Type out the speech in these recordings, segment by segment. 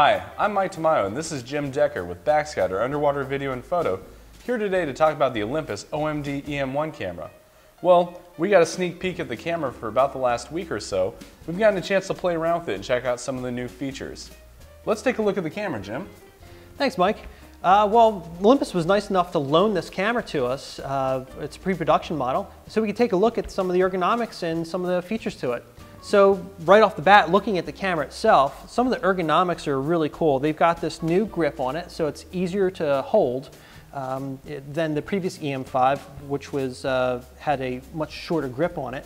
Hi, I'm Mike Tamayo and this is Jim Decker with Backscatter Underwater Video and Photo, here today to talk about the Olympus OMD E-M1 camera. Well, we got a sneak peek at the camera for about the last week or so. We've gotten a chance to play around with it and check out some of the new features. Let's take a look at the camera, Jim. Thanks, Mike. Well, Olympus was nice enough to loan this camera to us. It's a pre-production model, so we could take a look at some of the ergonomics and some of the features to it. So right off the bat, looking at the camera itself, some of the ergonomics are really cool. They've got this new grip on it, so it's easier to hold than the previous E-M5, which was had a much shorter grip on it.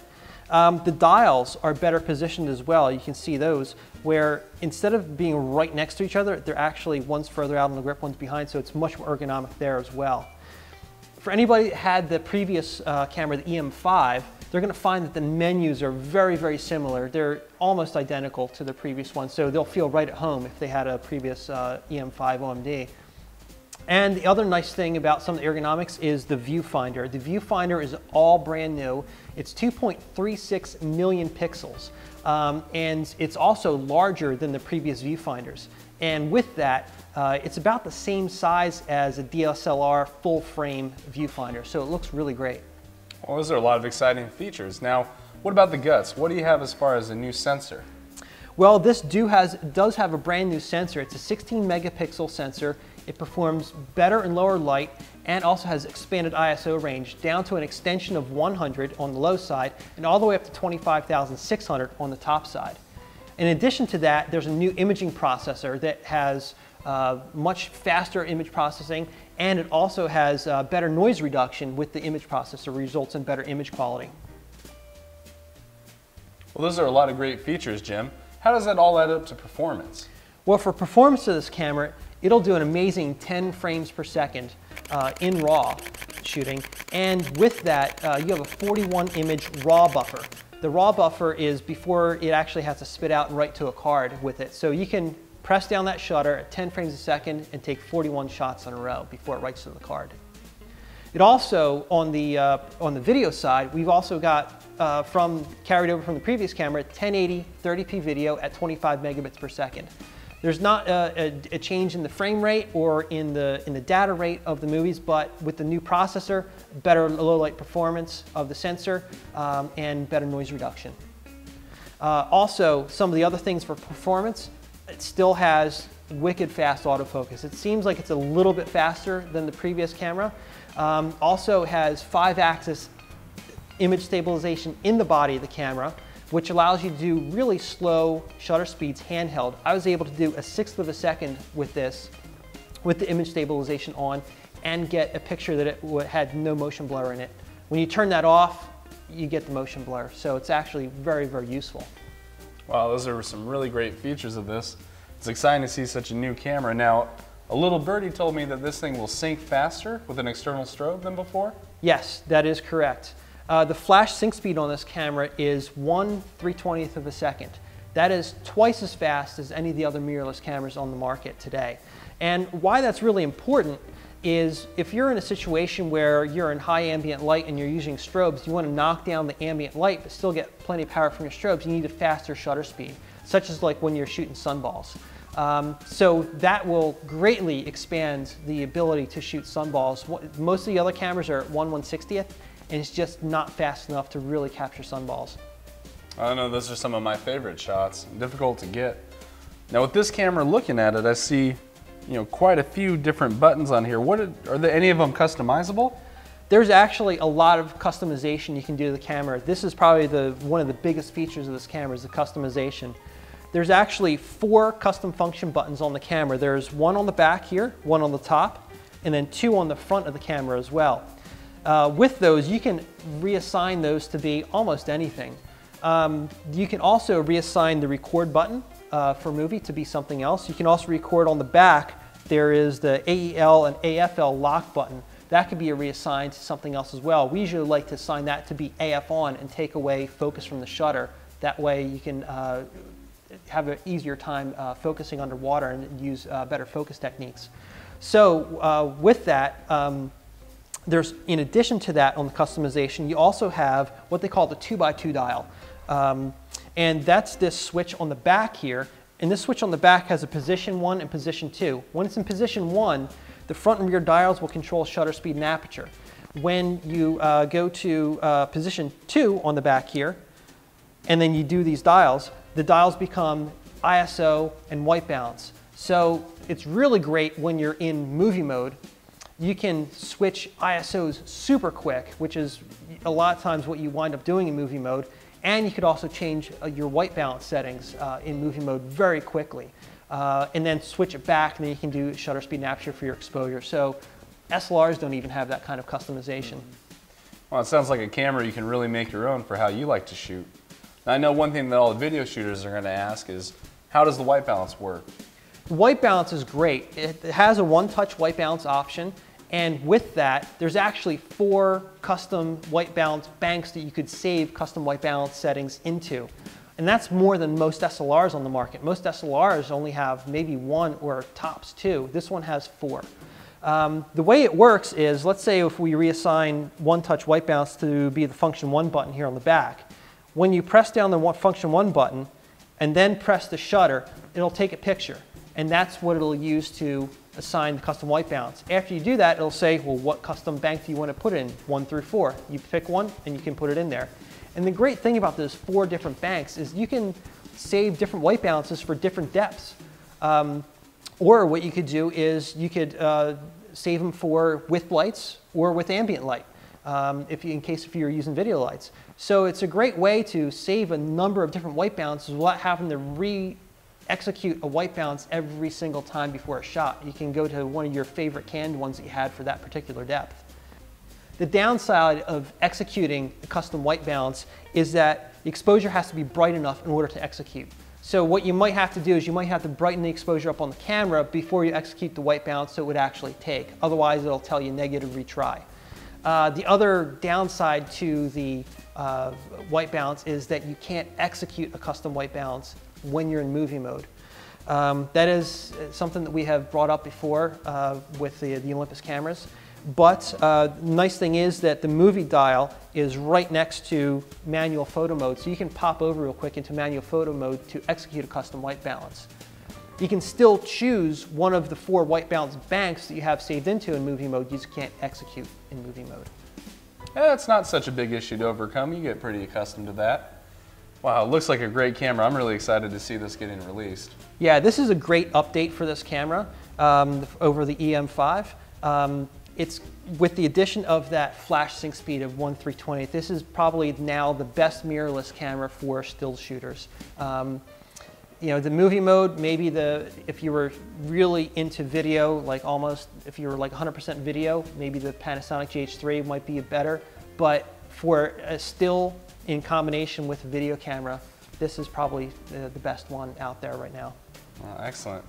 The dials are better positioned as well. You can see those, where instead of being right next to each other, they're actually one's further out on the grip, one's behind, so it's much more ergonomic there as well. For anybody that had the previous camera, the E-M5, they're going to find that the menus are very, very similar. They're almost identical to the previous one, so they'll feel right at home if they had a previous E-M5 OMD. And the other nice thing about some of the ergonomics is the viewfinder. The viewfinder is all brand new. It's 2.36 million pixels, and it's also larger than the previous viewfinders. And with that, it's about the same size as a DSLR full-frame viewfinder, so it looks really great. Well, those are a lot of exciting features. Now, what about the guts? What do you have as far as a new sensor? Well, this does have a brand new sensor. It's a 16 megapixel sensor. It performs better in lower light and also has expanded ISO range down to an extension of 100 on the low side and all the way up to 25,600 on the top side. In addition to that, there's a new imaging processor that has much faster image processing, and it also has better noise reduction with the image processor, results in better image quality. Well, those are a lot of great features, Jim. How does that all add up to performance? Well, for performance of this camera, it'll do an amazing 10 frames per second in RAW shooting, and with that, you have a 41 image RAW buffer. The RAW buffer is before it actually has to spit out and write to a card with it, so you can press down that shutter at 10 frames a second and take 41 shots in a row before it writes to the card. It also, on the video side, we've also got carried over from the previous camera, 1080 30p video at 25 megabits per second. There's not a change in the frame rate or in the data rate of the movies, but with the new processor, better low light performance of the sensor, and better noise reduction. Also, some of the other things for performance, it still has wicked fast autofocus. It seems like it's a little bit faster than the previous camera. Also has 5-axis image stabilization in the body of the camera, which allows you to do really slow shutter speeds handheld. I was able to do 1/6 of a second with this, with the image stabilization on, and get a picture that it had no motion blur in it. When you turn that off, you get the motion blur, so it's actually very, very useful. Wow, those are some really great features of this. It's exciting to see such a new camera. Now, a little birdie told me that this thing will sync faster with an external strobe than before? Yes, that is correct. The flash sync speed on this camera is 1/320th of a second. That is twice as fast as any of the other mirrorless cameras on the market today. And why that's really important is if you're in a situation where you're in high ambient light and you're using strobes, you want to knock down the ambient light but still get plenty of power from your strobes, you need a faster shutter speed, such as like when you're shooting sunballs. So that will greatly expand the ability to shoot sunballs. Most of the other cameras are at 1/160th, and it's just not fast enough to really capture sunballs. I know those are some of my favorite shots, difficult to get. Now with this camera, looking at it, I see quite a few different buttons on here. Are any of them customizable? There's actually a lot of customization you can do to the camera. This is probably one of the biggest features of this camera is the customization. There's actually 4 custom function buttons on the camera. There's one on the back here, one on the top, and then 2 on the front of the camera as well. With those, you can reassign those to be almost anything. You can also reassign the record button for movie to be something else. You can also record on the back. There is the AEL and AFL lock button. That could be reassigned to something else as well. We usually like to assign that to be AF on and take away focus from the shutter. That way you can have an easier time focusing underwater and use better focus techniques. So with that, there's, in addition to that on the customization, you also have what they call the 2x2 dial. And that's this switch on the back here, And this switch on the back has a position 1 and position 2. When it's in position 1, the front and rear dials will control shutter speed and aperture. When you go to position 2 on the back here, and then you do these dials, the dials become ISO and white balance. So it's really great when you're in movie mode. You can switch ISOs super quick, which is a lot of times what you wind up doing in movie mode. And you could also change your white balance settings in movie mode very quickly. And then switch it back, and then you can do shutter speed and aperture for your exposure. So SLRs don't even have that kind of customization. Well, it sounds like a camera you can really make your own for how you like to shoot. Now, I know one thing that all the video shooters are going to ask is, how does the white balance work? The white balance is great. It has a one-touch white balance option, and with that, there's actually 4 custom white balance banks that you could save custom white balance settings into. And that's more than most SLRs on the market. Most SLRs only have maybe 1 or tops 2. This one has 4. The way it works is, let's say if we reassign one-touch white balance to be the function 1 button here on the back. When you press down the function 1 button and then press the shutter, it'll take a picture. And that's what it'll use to assign the custom white balance. After you do that, it'll say, well, what custom bank do you want to put in, 1 through 4? You pick one and you can put it in there. And the great thing about those 4 different banks is you can save different white balances for different depths. Or what you could do is you could save them for with lights or with ambient light, in case you're using video lights. So it's a great way to save a number of different white balances without having to re-execute a white balance every single time before a shot. You can go to one of your favorite canned ones that you had for that particular depth. The downside of executing a custom white balance is that the exposure has to be bright enough in order to execute. So what you might have to do is you might have to brighten the exposure up on the camera before you execute the white balance so it would actually take. Otherwise, it'll tell you negative retry. The other downside to the white balance is that you can't execute a custom white balance when you're in movie mode. That is something that we have brought up before with the Olympus cameras. But the nice thing is that the movie dial is right next to manual photo mode, so you can pop over real quick into manual photo mode to execute a custom white balance. You can still choose one of the 4 white balance banks that you have saved into in movie mode. You just can't execute in movie mode. Yeah, it's not such a big issue to overcome. You get pretty accustomed to that. Wow, it looks like a great camera. I'm really excited to see this getting released. Yeah, this is a great update for this camera over the E-M5. It's with the addition of that flash sync speed of 1/320th. This is probably now the best mirrorless camera for still shooters. You know, the movie mode, maybe if you were really into video, like almost, if you were like 100% video, maybe the Panasonic GH3 might be better. But for a still in combination with a video camera, this is probably the best one out there right now. Oh, excellent.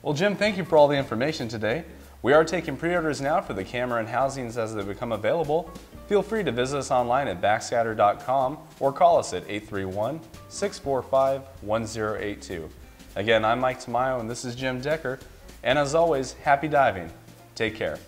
Well, Jim, thank you for all the information today. We are taking pre-orders now for the camera and housings as they become available. Feel free to visit us online at backscatter.com or call us at 831-645-1082. Again, I'm Mike Tamayo and this is Jim Decker. And as always, happy diving. Take care.